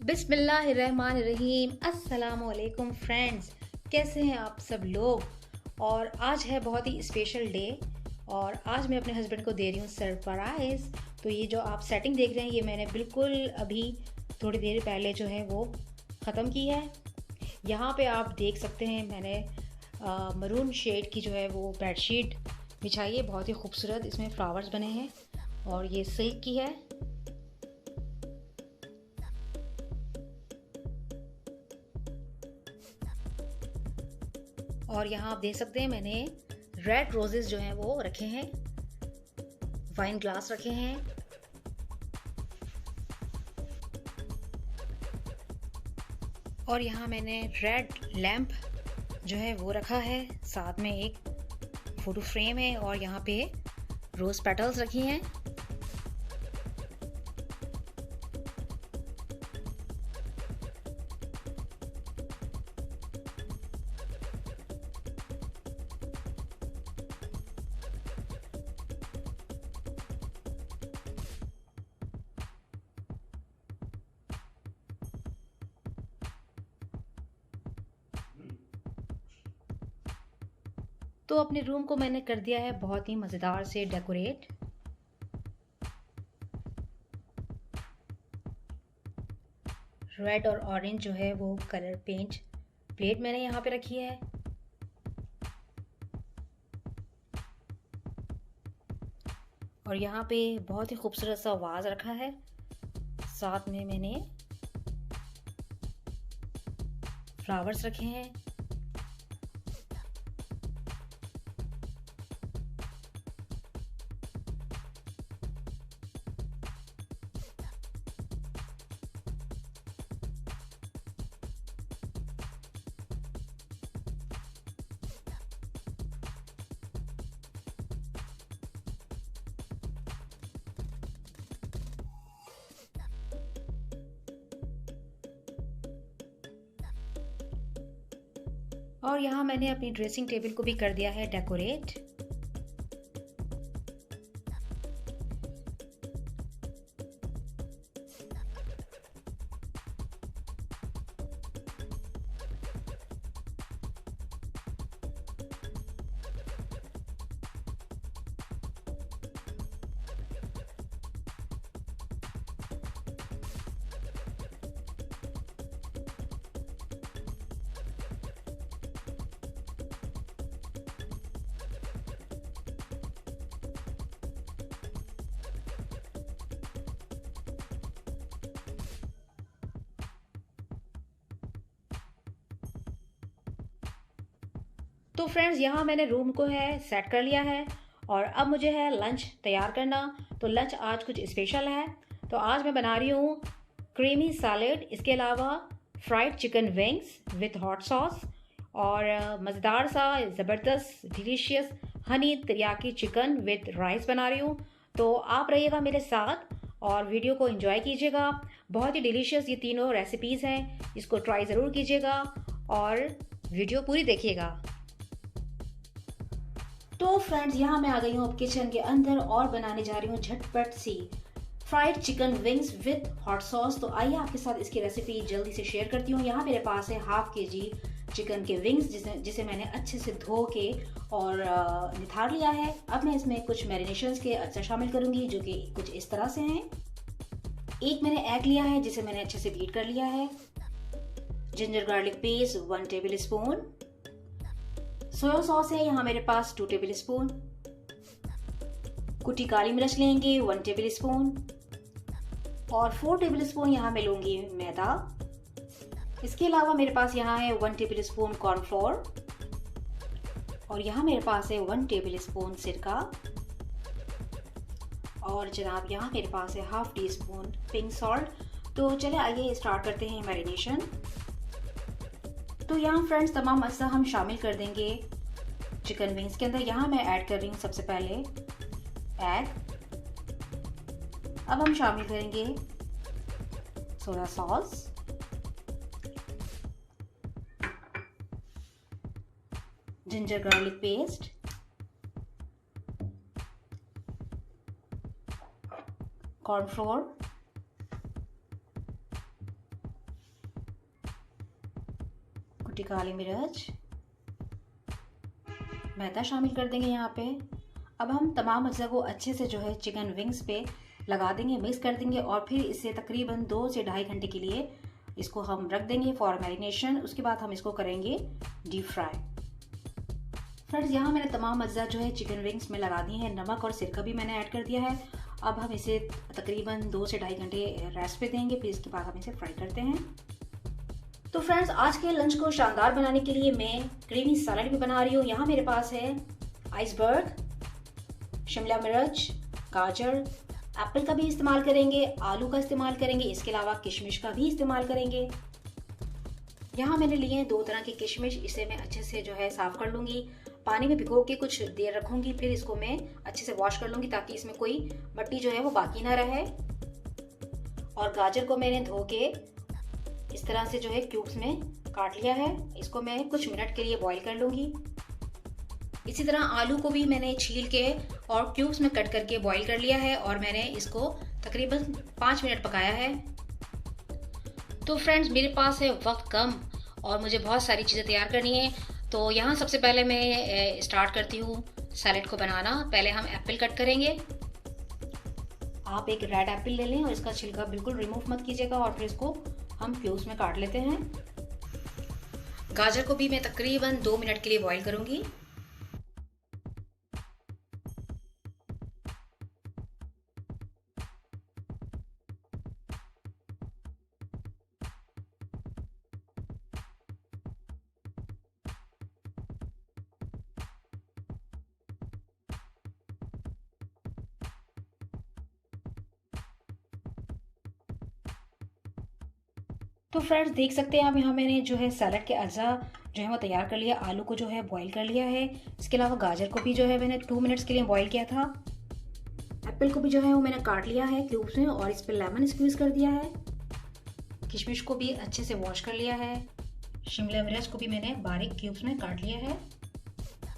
बिस्मिल्लाहिर्रहमानिर्रहीम। अस्सलामुअलैकुम फ्रेंड्स, कैसे हैं आप सब लोग। और आज है बहुत ही स्पेशल डे और आज मैं अपने हस्बैंड को दे रही हूँ सरप्राइज़। तो ये जो आप सेटिंग देख रहे हैं ये मैंने बिल्कुल अभी थोड़ी देर पहले जो है वो ख़त्म की है। यहाँ पे आप देख सकते हैं मैंने मरून शेड की जो है वो बेडशीट बिछाई है, बहुत ही खूबसूरत। इसमें फ्लावर्स बने हैं और ये सिल्क की है। और यहाँ आप देख सकते हैं मैंने रेड रोजेस जो हैं वो रखे हैं, वाइन ग्लास रखे हैं। और यहाँ मैंने रेड लैम्प जो है वो रखा है, साथ में एक फोटो फ्रेम है और यहाँ पे रोज पेटल्स रखी हैं। तो अपने रूम को मैंने कर दिया है बहुत ही मज़ेदार से डेकोरेट। रेड और ऑरेंज जो है वो कलर पेंट प्लेट मैंने यहाँ पे रखी है। और यहाँ पे बहुत ही खूबसूरत सा वाज रखा है, साथ में मैंने फ्लावर्स रखे हैं। और यहाँ मैंने अपनी ड्रेसिंग टेबल को भी कर दिया है डेकोरेट। तो फ्रेंड्स यहाँ मैंने रूम को है सेट कर लिया है और अब मुझे है लंच तैयार करना। तो लंच आज कुछ स्पेशल है। तो आज मैं बना रही हूँ क्रीमी सैलेड, इसके अलावा fried chicken wings with hot sauce और मज़ेदार सा ज़बरदस्त delicious Honey teriyaki chicken with rice बना रही हूँ। तो आप रहिएगा मेरे साथ और वीडियो को एंजॉय कीजिएगा। बहुत ही डिलीशियस ये तीनों रेसिपीज़ हैं, इसको ट्राई ज़रूर कीजिएगा और वीडियो पूरी देखिएगा। तो फ्रेंड्स यहाँ मैं आ गई हूँ अब किचन के अंदर और बनाने जा रही हूँ झटपट सी fried chicken wings with hot sauce. तो आइए आपके साथ इसकी रेसिपी जल्दी से शेयर करती हूँ। यहाँ मेरे पास है हाफ केजी चिकन के विंग्स जिसे मैंने अच्छे से धो के और निथार लिया है। अब मैं इसमें कुछ मैरिनेशंस के अच्छा शामिल करूँगी जो कि कुछ इस तरह से हैं। एक मैंने एग लिया है जिसे मैंने अच्छे से बीट कर लिया है। Ginger garlic paste 1 tablespoon. Soya sauce है यहाँ मेरे पास 2 टेबल स्पून। कुटी काली मिर्च लेंगे 1 टेबल स्पून और 4 टेबल स्पून यहाँ मैं लूंगी मैदा। इसके अलावा मेरे पास यहाँ है 1 टेबल स्पून कॉर्नफ्लोर और यहाँ मेरे पास है 1 टेबल स्पून सिरका और जनाब यहाँ मेरे पास है half tea spoon pink salt. तो चले आइए स्टार्ट करते हैं मैरिनेशन। तो यहाँ फ्रेंड्स तमाम अज्जा हम शामिल कर देंगे चिकन विंग्स के अंदर। यहाँ मैं ऐड कर रही हूँ सबसे पहले एग। अब हम शामिल करेंगे soya sauce, ginger garlic paste, cornflour, काली मिर्च, मैदा शामिल कर देंगे यहाँ पे। अब हम तमाम अज्जा को अच्छे से जो है चिकन विंग्स पे लगा देंगे, मिक्स कर देंगे और फिर इसे तकरीबन 2 से ढाई घंटे के लिए इसको हम रख देंगे फॉर मैरिनेशन। उसके बाद हम इसको करेंगे डीप फ्राई। फ्रेंड्स, यहाँ मैंने तमाम अज्जा जो है चिकन विंग्स में लगा दी हैं। नमक और सिरका भी मैंने ऐड कर दिया है। अब हम इसे तकरीबन 2 से ढाई घंटे रेस्ट पे देंगे, फिर इसके बाद हम इसे फ्राई करते हैं। तो फ्रेंड्स, आज के लंच को शानदार बनाने के लिए मैं क्रीमी सैलड भी बना रही हूँ। यहाँ मेरे पास है आइसबर्ग, शिमला मिर्च, गाजर, एप्पल का भी इस्तेमाल करेंगे, आलू का इस्तेमाल करेंगे, इसके अलावा किशमिश का भी इस्तेमाल करेंगे। यहाँ मैंने लिए हैं 2 तरह की किशमिश। इसे मैं अच्छे से जो है साफ कर लूँगी, पानी में भिगो के कुछ देर रखूँगी, फिर इसको मैं अच्छे से वॉश कर लूँगी ताकि इसमें कोई मट्टी जो है वो बाकी ना रहे। और गाजर को मैंने धो के इस तरह से जो है क्यूब्स में काट लिया है। इसको मैं कुछ मिनट के लिए बॉईल कर लूँगी। इसी तरह आलू को भी मैंने छील के और क्यूब्स में कट करके बॉईल कर लिया है और मैंने इसको तकरीबन 5 मिनट पकाया है। तो फ्रेंड्स, मेरे पास है वक्त कम और मुझे बहुत सारी चीज़ें तैयार करनी है। तो यहाँ सबसे पहले मैं स्टार्ट करती हूँ सैलेड को बनाना। पहले हम एप्पल कट करेंगे। आप एक रेड एप्पल ले लें और इसका छिलका बिल्कुल रिमूव मत कीजिएगा और फिर इसको हम क्यूब्स में काट लेते हैं। गाजर को भी मैं तकरीबन 2 मिनट के लिए बॉईल करूँगी। तो फ्रेंड्स, देख सकते हैं आप यहाँ मैंने जो है सैलड के अज्जा जो है वो तैयार कर लिया। आलू को जो है बॉईल कर लिया है। इसके अलावा गाजर को भी जो है मैंने 2 मिनट्स के लिए बॉईल किया था। एप्पल को भी जो है वो मैंने काट लिया है क्यूब्स में और इस पर लेमन स्क्वीज कर दिया है। किशमिश को भी अच्छे से वॉश कर लिया है। शिमला मिर्च को भी मैंने बारीक क्यूब्स में काट लिया है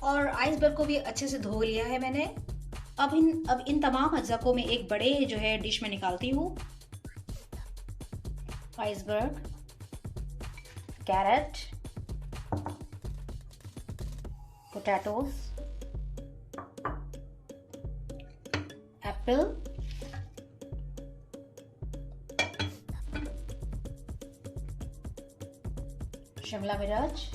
और आइसबर्ग को भी अच्छे से धो लिया है मैंने। अब इन तमाम अज्जा को मैं एक बड़े जो है डिश में निकालती हूँ। आइसबर्ग, कैरेट, पोटैटोज, एप्पल, शिमला मिर्च।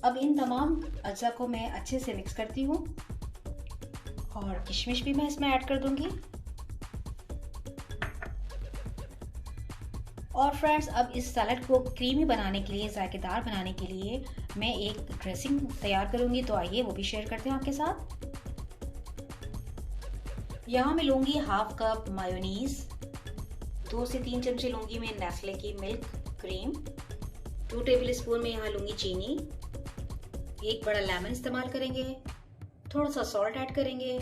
अब इन तमाम अज्जा को मैं अच्छे से मिक्स करती हूँ और किशमिश भी मैं इसमें ऐड कर दूंगी। और फ्रेंड्स, अब इस सैलड को क्रीमी बनाने के लिए, जायकेदार बनाने के लिए मैं एक ड्रेसिंग तैयार करूंगी। तो आइए वो भी शेयर करते हैं आपके साथ। यहाँ मैं लूँगी हाफ कप मायोनीज, 2 से 3 चमचे लूँगी मैं नेस्ले की मिल्क क्रीम, 2 टेबल स्पून में यहाँ लूँगी चीनी, 1 बड़ा लेमन इस्तेमाल करेंगे, थोड़ा सा सॉल्ट ऐड करेंगे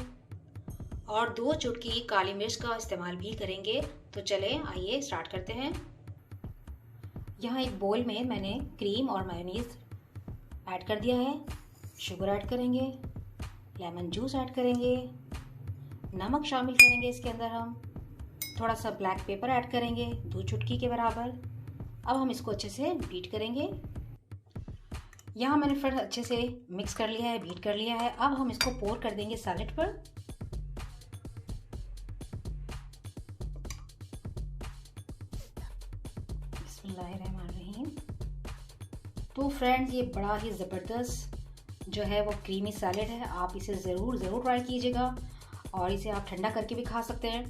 और 2 चुटकी काली मिर्च का इस्तेमाल भी करेंगे। तो चले आइए स्टार्ट करते हैं। यहाँ एक बोल में मैंने क्रीम और मायोनीज ऐड कर दिया है। शुगर ऐड करेंगे, लेमन जूस ऐड करेंगे, नमक शामिल करेंगे इसके अंदर हम, थोड़ा सा ब्लैक पेपर ऐड करेंगे 2 चुटकी के बराबर। अब हम इसको अच्छे से बीट करेंगे। यहाँ मैंने फिर अच्छे से मिक्स कर लिया है, बीट कर लिया है। अब हम इसको पोर कर देंगे सैलेड पर। बिस्मिल्लाहिर्रहमानिर्रहीम। तो फ्रेंड्स, ये बड़ा ही ज़बरदस्त जो है वो क्रीमी सैलेड है। आप इसे ज़रूर ट्राई कीजिएगा और इसे आप ठंडा करके भी खा सकते हैं।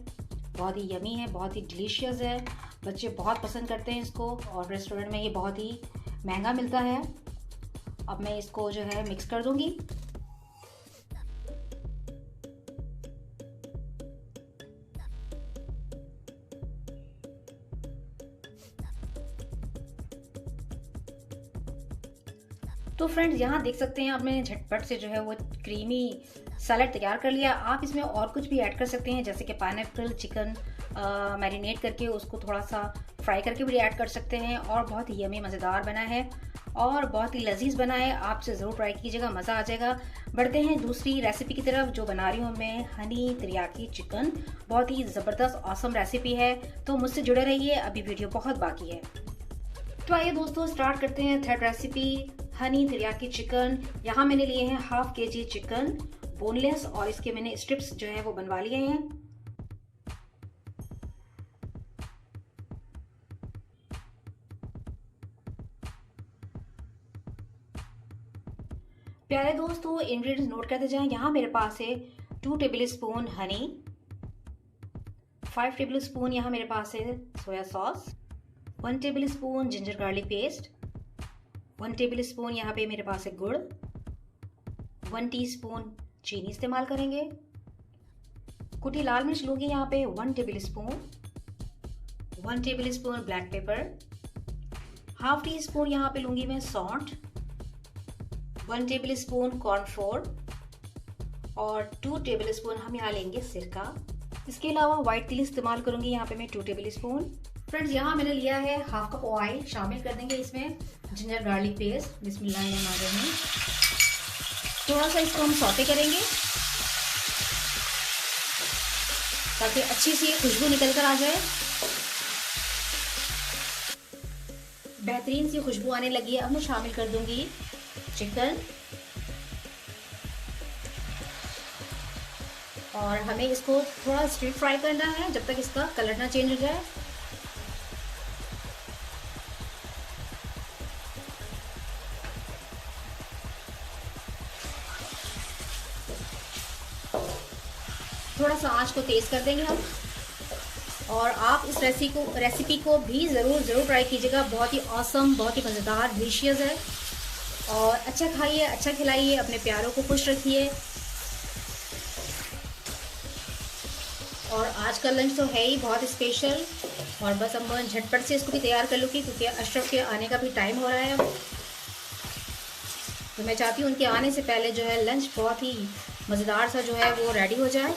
बहुत ही यमी है, बहुत ही डिलीशियस है। बच्चे बहुत पसंद करते हैं इसको और रेस्टोरेंट में ये बहुत ही महंगा मिलता है। अब मैं इसको जो है मिक्स कर दूंगी। तो फ्रेंड्स, यहाँ देख सकते हैं अब मैंने झटपट से जो है वो क्रीमी सैलेड तैयार कर लिया। आप इसमें और कुछ भी ऐड कर सकते हैं, जैसे कि पाइनएप्पल, चिकन मैरिनेट करके उसको थोड़ा सा फ्राई करके भी ऐड कर सकते हैं और बहुत ही यमी मज़ेदार बना है और बहुत ही लजीज बना है। आप से ज़रूर ट्राई कीजिएगा, मज़ा आ जाएगा। बढ़ते हैं दूसरी रेसिपी की तरफ जो बना रही हूँ मैं, हनी तिरियाकी चिकन। बहुत ही ज़बरदस्त ऑसम रेसिपी है, तो मुझसे जुड़े रहिए, अभी वीडियो बहुत बाकी है। तो आइए दोस्तों स्टार्ट करते हैं third recipe, Honey teriyaki chicken. यहाँ मैंने लिए हैं हाफ केजी चिकन बोनलेस और इसके मैंने स्ट्रिप्स जो है वो बनवा लिए हैं। प्यारे दोस्तों इंग्रेडिएंट्स नोट करते जाएं। यहाँ मेरे पास है 2 table spoon Honey, 5 table spoon यहाँ मेरे पास है soya sauce, 1 table spoon ginger garlic paste, 1 table spoon यहाँ पे मेरे पास है गुड़, 1 टीस्पून चीनी इस्तेमाल करेंगे। कुटी लाल मिर्च लूंगी यहाँ पे 1 table spoon, 1 table spoon black pepper, half tea spoon यहाँ पे लूंगी मैं सॉल्ट, 1 टेबल स्पून कॉर्नफ्लोर और 2 टेबल स्पून हम यहाँ लेंगे सिरका। इसके अलावा व्हाइट तिल इस्तेमाल करूंगी यहाँ पे मैं 2 टेबल स्पून। फ्रेंड्स यहाँ मैंने लिया है हाफ कप ऑयल, शामिल कर देंगे इसमें जिंजर गार्लिक पेस्ट। बिस्मिल्लाहिर्रहमानिर्रहीम। थोड़ा सा इसको हम सौते करेंगे ताकि अच्छी सी खुशबू निकल कर आ जाए। बेहतरीन सी खुशबू आने लगी है। अब मैं शामिल कर दूंगी चिकन और हमें इसको थोड़ा स्टीर फ्राई करना है जब तक इसका कलर ना चेंज हो जाए। थोड़ा सा आंच को तेज कर देंगे हम। और आप इस रेसिपी को भी ज़रूर ट्राई कीजिएगा। बहुत ही ऑसम, बहुत ही मज़ेदार, डिलीशियस है। और अच्छा खाइए, अच्छा खिलाइए, अपने प्यारों को खुश रखिए। और आज का लंच तो है ही बहुत स्पेशल और बस अब मैं झटपट से इसको भी तैयार कर लूँगी क्योंकि अशरफ के आने का भी टाइम हो रहा है। तो मैं चाहती हूँ उनके आने से पहले जो है लंच बहुत ही मज़ेदार सा जो है वो रेडी हो जाए।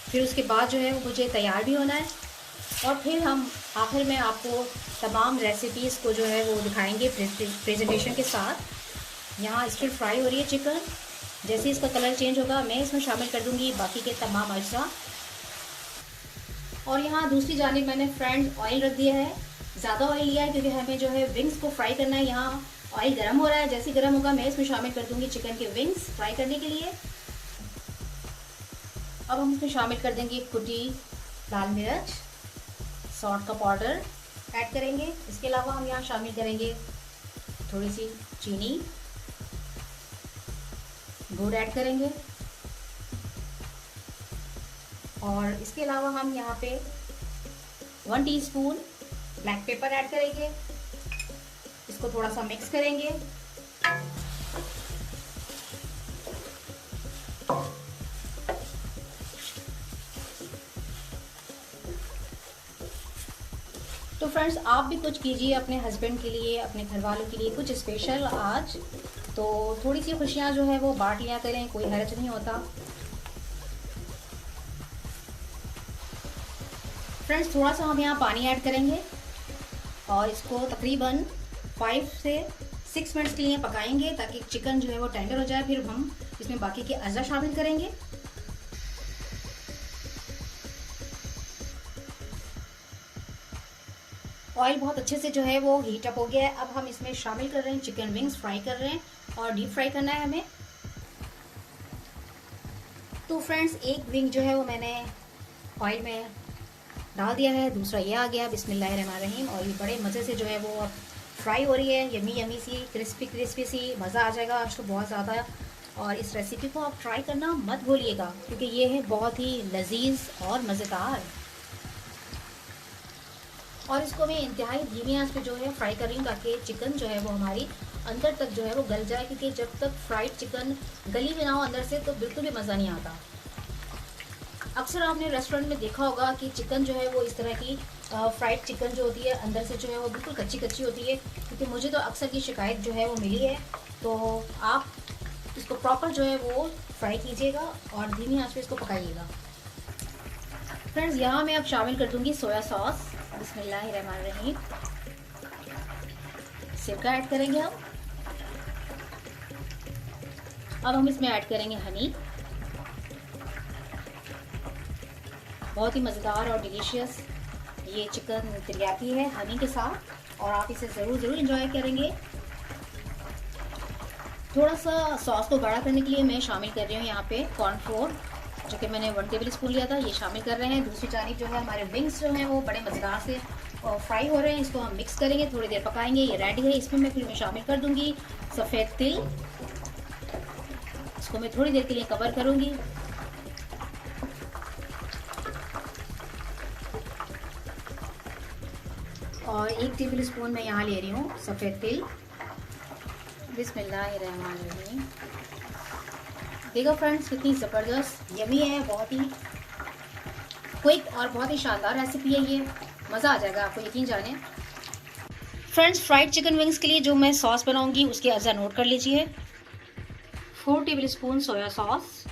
फिर उसके बाद जो है वो मुझे तैयार भी होना है और फिर हम आखिर में आपको तमाम रेसिपीज़ को जो है वो दिखाएंगे प्रेजेंटेशन के साथ। यहाँ स्टिर फ्राई हो रही है चिकन। जैसे इसका कलर चेंज होगा मैं इसमें शामिल कर दूंगी बाकी के तमाम अज्जा। और यहाँ दूसरी जानिब मैंने फ्रेंड्स ऑयल रख दिया है। ज़्यादा ऑयल लिया है क्योंकि हमें जो है विंग्स को फ्राई करना है। यहाँ ऑयल गर्म हो रहा है, जैसे गर्म होगा मैं इसमें शामिल कर दूंगी चिकन के विंग्स फ्राई करने के लिए। अब हम इसमें शामिल कर देंगे कुटी लाल मिर्च, सॉल्ट का पाउडर ऐड करेंगे। इसके अलावा हम यहाँ शामिल करेंगे थोड़ी सी चीनी, गुड़ ऐड करेंगे और इसके अलावा हम यहाँ पे 1 टीस्पून ब्लैक पेपर ऐड करेंगे। इसको थोड़ा सा मिक्स करेंगे। तो फ्रेंड्स आप भी कुछ कीजिए अपने हस्बैंड के लिए, अपने घर वालों के लिए कुछ स्पेशल आज। तो थोड़ी सी खुशियाँ जो है वो बांट लिया करें, कोई हर्ज नहीं होता। फ्रेंड्स थोड़ा सा हम यहाँ पानी ऐड करेंगे और इसको तकरीबन 5 से 6 मिनट्स के लिए पकाएंगे ताकि चिकन जो है वो टेंडर हो जाए। फिर हम इसमें बाकी के अज्जा शामिल करेंगे। ऑयल बहुत अच्छे से जो है वो हीट अप हो गया है। अब हम इसमें शामिल कर रहे हैं चिकन विंग्स, फ्राई कर रहे हैं और डीप फ्राई करना है हमें। तो फ्रेंड्स एक विंग जो है वो मैंने ऑयल में डाल दिया है, दूसरा ये आ गया। बिस्मिल्लाहिर्रहमानिर्रहीम। और ये बड़े मज़े से जो है वो फ्राई हो रही है, यमी यमी सी, क्रिस्पी सी। मज़ा आ जाएगा आज तो बहुत ज़्यादा। और इस रेसिपी को आप ट्राई करना मत भूलिएगा क्योंकि ये है बहुत ही लजीज और मज़ेदार। और इसको मैं इंतहाई धीमी आंच पे जो है फ्राई कर रही हूँ ताकि चिकन जो है वो हमारी अंदर तक जो है वो गल जाए। क्योंकि जब तक फ्राइड चिकन गली में ना हो अंदर से तो बिल्कुल भी मज़ा नहीं आता। अक्सर आपने रेस्टोरेंट में देखा होगा कि चिकन जो है वो इस तरह की फ्राइड चिकन जो होती है अंदर से जो है वो बिल्कुल कच्ची कच्ची होती है। क्योंकि मुझे तो अक्सर की शिकायत जो है वो मिली है। तो आप इसको प्रॉपर जो है वो फ्राई कीजिएगा और धीमी आंच पे इसको पकाइएगा। फ्रेंड्स यहाँ मैं अब शामिल कर दूंगी सोया सॉस। बिस्मिल्लाहिर्रहमानिर्रहीम। सिरका ऐड करेंगे हम। अब हम इसमें ऐड करेंगे हनी। बहुत ही मज़ेदार और डिलीशियस ये चिकन तिरियाकी है हनी के साथ और आप इसे ज़रूर इंजॉय करेंगे। थोड़ा सा सॉस को गाढ़ा करने के लिए मैं शामिल कर रही हूँ यहाँ पे कॉर्नफ्लोर, जो कि मैंने 1 टेबल स्पून लिया था, ये शामिल कर रहे हैं। दूसरी जानिब जो है हमारे विंग्स जो हैं वो बड़े मज़ेदार से फ्राई हो रहे हैं, इसको हम मिक्स करेंगे, थोड़ी देर पकाएंगे। ये रेडी है। इसमें मैं शामिल कर दूंगी सफ़ेद तिल, इसको मैं थोड़ी देर के लिए कवर करूंगी। और 1 टेबल स्पून मैं यहाँ ले रही हूँ सफ़ेद तिल। बिस्मिल्लाहिर्रहमानिर्रहीम। देखो फ्रेंड्स कितनी ज़बरदस्त यमी है, बहुत ही क्विक और बहुत ही शानदार रेसिपी है ये, मज़ा आ जाएगा आपको, यकीन जाने। फ्रेंड्स फ्राइड चिकन विंग्स के लिए जो मैं सॉस बनाऊंगी उसके अज़ा नोट कर लीजिए। 4 tablespoon soya sauce,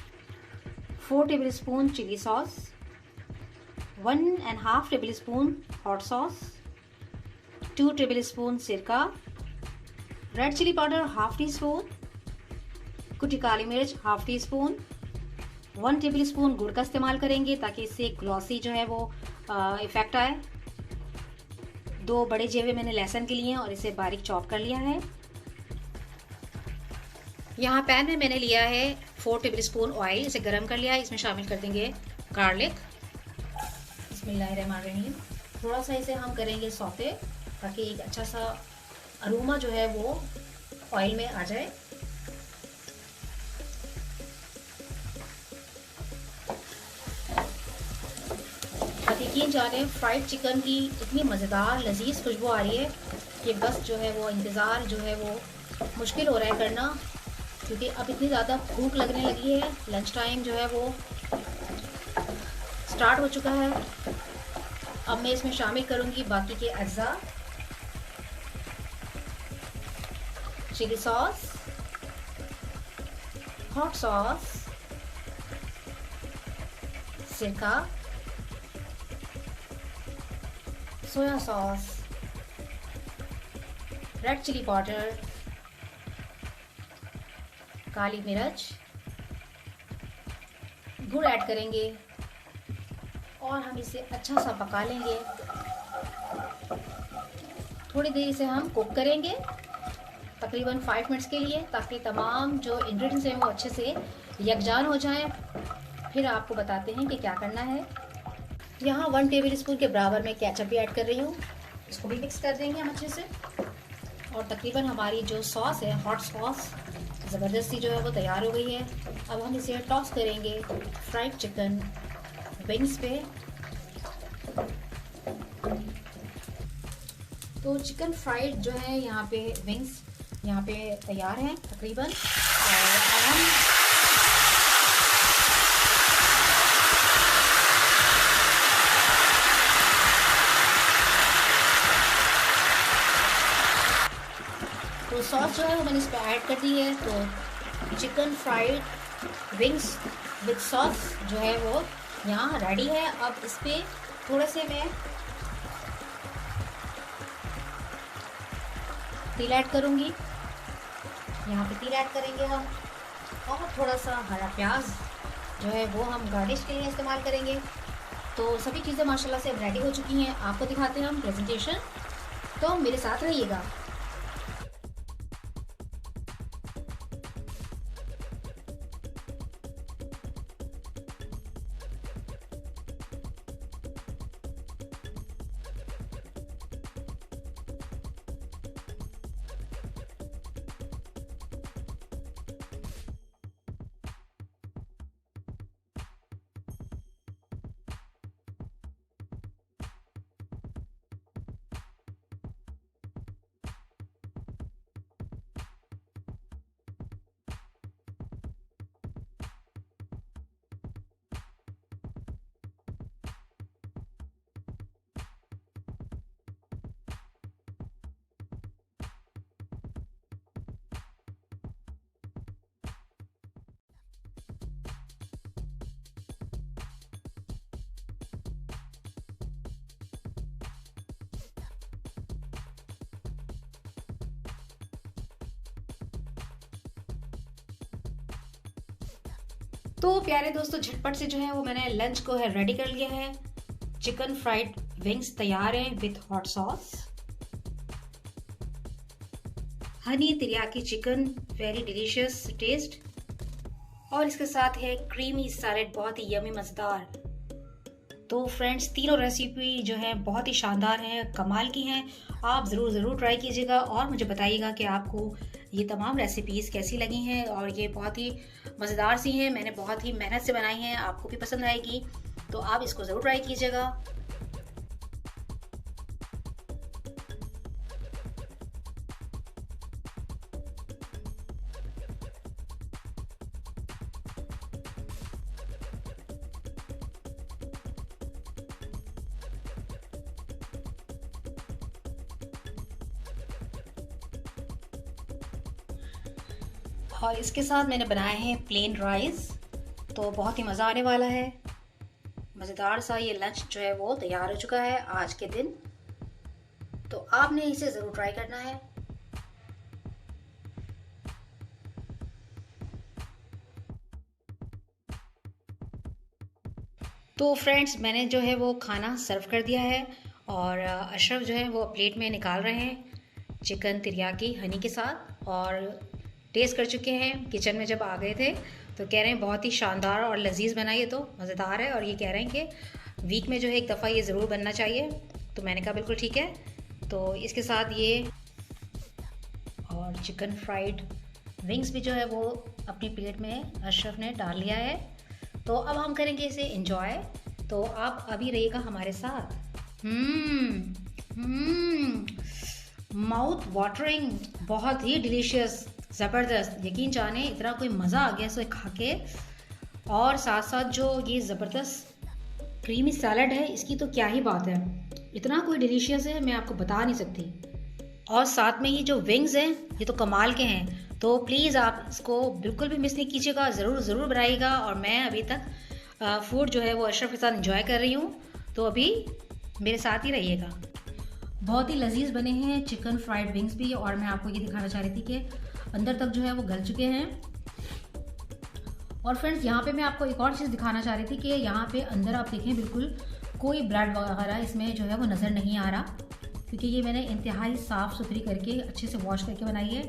4 tablespoon chilli sauce, 1.5 tablespoon hot sauce, 2 tablespoon सिरका, red chilli powder half teaspoon, कुटी काली मिर्च half teaspoon, 1 tablespoon गुड़ का इस्तेमाल करेंगे ताकि इससे ग्लॉसी जो है वो इफेक्ट आए। 2 बड़े जेवे मैंने लहसुन के लिए और इसे बारीक चॉप कर लिया है। यहाँ पैन में मैंने लिया है 4 टेबल स्पून ऑयल, इसे गर्म कर लिया है। इसमें शामिल कर देंगे गार्लिक। बिस्मिल्लाहिर्रहमानिर्रहीम। थोड़ा सा इसे हम करेंगे सौते ताकि एक अच्छा सा अरोमा जो है वो ऑयल में आ जाए। यकीन जाने फ्राइड चिकन की इतनी मज़ेदार लजीज खुशबू आ रही है कि बस जो है वो इंतज़ार जो है वो मुश्किल हो रहा है करना, क्योंकि अब इतनी ज़्यादा भूख लगने लगी है। लंच टाइम जो है वो स्टार्ट हो चुका है। अब मैं इसमें शामिल करूँगी बाकी के अज्जा, चिली सॉस, हॉट सॉस, सिरका, soya sauce, red chilli powder, काली मिर्च, गुड़ ऐड करेंगे और हम इसे अच्छा सा पका लेंगे। थोड़ी देर इसे हम कुक करेंगे तकरीबन 5 मिनट्स के लिए, ताकि तमाम जो इंग्रेडिएंट्स हैं वो अच्छे से यकजान हो जाएं। फिर आपको बताते हैं कि क्या करना है। यहाँ 1 टेबल स्पून के बराबर में केचप भी ऐड कर रही हूँ, इसको भी मिक्स कर देंगे हम अच्छे से। और तकरीबन हमारी जो सॉस है, हॉट सॉस ज़बरदस्ती जो है वो तैयार हो गई है। अब हम इसे टॉस करेंगे फ्राइड चिकन विंग्स पे। तो चिकन फ्राइड जो है यहाँ पे विंग्स यहाँ पे तैयार हैं तकरीबन। और अब हम तो सॉस जो है वो मैंने इस पर ऐड कर दी है। तो chicken fried wings with sauce जो है वो यहाँ रेडी है। अब इस पर थोड़े से मैं तिल ऐड करूँगी, यहाँ पे तिल ऐड करेंगे हम, और थोड़ा सा हरा प्याज जो है वो हम गार्निश के लिए इस्तेमाल करेंगे। तो सभी चीज़ें माशाल्लाह से अब रेडी हो चुकी हैं। आपको दिखाते हैं हम प्रेजेंटेशन, तो मेरे साथ रहिएगा। तो प्यारे दोस्तों, झटपट से जो है वो मैंने लंच को है रेडी कर लिया है। चिकन फ्राइड विंग्स तैयार हैं with hot sauce. Honey teriyaki chicken, very delicious taste. और इसके साथ है क्रीमी सैलेड, बहुत ही यमी मज़ेदार। तो फ्रेंड्स, तीनों रेसिपी जो है बहुत ही शानदार हैं, कमाल की हैं। आप ज़रूर ट्राई कीजिएगा और मुझे बताइएगा कि आपको ये तमाम रेसिपीज़ कैसी लगी हैं। और ये बहुत ही मज़ेदार सी हैं, मैंने बहुत ही मेहनत से बनाई हैं, आपको भी पसंद आएगी। तो आप इसको ज़रूर ट्राई कीजिएगा। और इसके साथ मैंने बनाए हैं प्लेन राइस, तो बहुत ही मज़ा आने वाला है। मज़ेदार सा ये लंच जो है वो तैयार हो चुका है आज के दिन। तो आपने इसे ज़रूर ट्राई करना है। तो फ्रेंड्स, मैंने जो है वो खाना सर्व कर दिया है और अशरफ जो है वो प्लेट में निकाल रहे हैं चिकन तिरियाकी हनी के साथ। और टेस्ट कर चुके हैं, किचन में जब आ गए थे तो कह रहे हैं बहुत ही शानदार और लजीज बना, ये तो मज़ेदार है। और ये कह रहे हैं कि वीक में जो है एक दफ़ा ये ज़रूर बनना चाहिए। तो मैंने कहा बिल्कुल ठीक है। तो इसके साथ ये और चिकन फ्राइड विंग्स भी जो है वो अपनी प्लेट में अशरफ ने डाल लिया है। तो अब हम करेंगे इसे एंजॉय। तो आप अभी रहिएगा हमारे साथ। माउथ वाटरिंग, बहुत ही डिलीशियस, ज़बरदस्त। यकीन जाने इतना कोई मज़ा आ गया इसे खा के। और साथ साथ जो ये ज़बरदस्त क्रीमी सैलड है, इसकी तो क्या ही बात है, इतना कोई डिलीशियस है मैं आपको बता नहीं सकती। और साथ में ही जो विंग्स हैं ये तो कमाल के हैं। तो प्लीज़ आप इसको बिल्कुल भी मिस नहीं कीजिएगा, ज़रूर बनाइएगा। और मैं अभी तक फूड जो है वो अशरफ के साथ एंजॉय कर रही हूँ, तो अभी मेरे साथ ही रहिएगा। बहुत ही लजीज बने हैं चिकन फ्राइड विंग्स भी। और मैं आपको ये दिखाना चाह रही थी कि अंदर तक जो है वो गल चुके हैं। और फ्रेंड्स, यहाँ पे मैं आपको एक और चीज़ दिखाना चाह रही थी कि यहाँ पे अंदर आप देखें बिल्कुल कोई ब्लड वगैरह इसमें जो है वो नज़र नहीं आ रहा, क्योंकि ये मैंने इंतहाई साफ़ सुथरी करके अच्छे से वॉश करके बनाई है।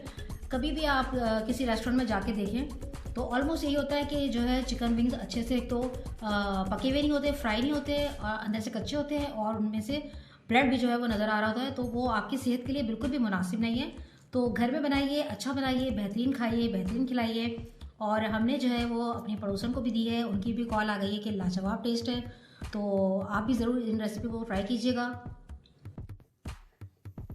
कभी भी आप किसी रेस्टोरेंट में जाके देखें तो ऑलमोस्ट यही होता है कि जो है चिकन विंग्स अच्छे से एक तो पके हुए नहीं होते, फ्राई नहीं होते, अंदर से कच्चे होते हैं और उनमें से ब्लड भी जो है वो नज़र आ रहा होता है। तो वो आपकी सेहत के लिए बिल्कुल भी मुनासिब नहीं है। तो घर में बनाइए, अच्छा बनाइए, बेहतरीन खाइए, बेहतरीन खिलाइए। और हमने जो है वो अपने पड़ोसन को भी दी है, उनकी भी कॉल आ गई है कि लाजवाब टेस्ट है। तो आप भी ज़रूर इन रेसिपी को ट्राई कीजिएगा।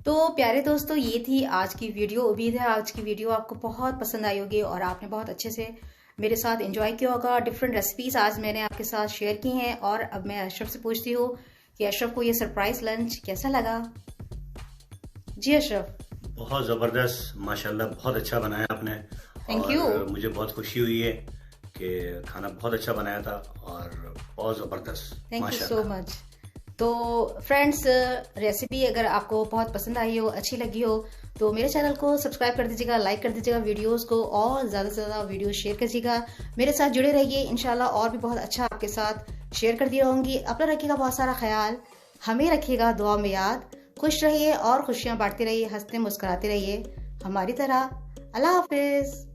तो प्यारे दोस्तों, ये थी आज की वीडियो। उम्मीद है आज की वीडियो आपको बहुत पसंद आई होगी और आपने बहुत अच्छे से मेरे साथ एंजॉय किया होगा। डिफरेंट रेसिपीज़ आज मैंने आपके साथ शेयर की हैं। और अब मैं अशरफ से पूछती हूँ कि अशरफ को ये सरप्राइज लंच कैसा लगा। जी अशरफ। बहुत ज़बरदस्त, माशाल्लाह, बहुत अच्छा बनाया आपने। Thank you. मुझे बहुत खुशी हुई है कि खाना बहुत अच्छा बनाया था और बहुत ज़बरदस्त। Thank you so much. तो फ्रेंड्स, रेसिपी अगर आपको बहुत पसंद आई हो, अच्छी लगी हो, तो मेरे चैनल को सब्सक्राइब कर दीजिएगा, लाइक कर दीजिएगा वीडियोस को, और ज़्यादा से ज़्यादा वीडियो शेयर कीजिएगा। मेरे साथ जुड़े रहिए, इंशाल्लाह और भी बहुत अच्छा आपके साथ शेयर करती रहूँगी। अपना रखिएगा बहुत सारा ख्याल, हमें रखिएगा दुआ में याद। खुश रहिए और खुशियाँ बांटते रहिए, हंसते मुस्कुराते रहिए हमारी तरह। अल्लाह हाफिज़।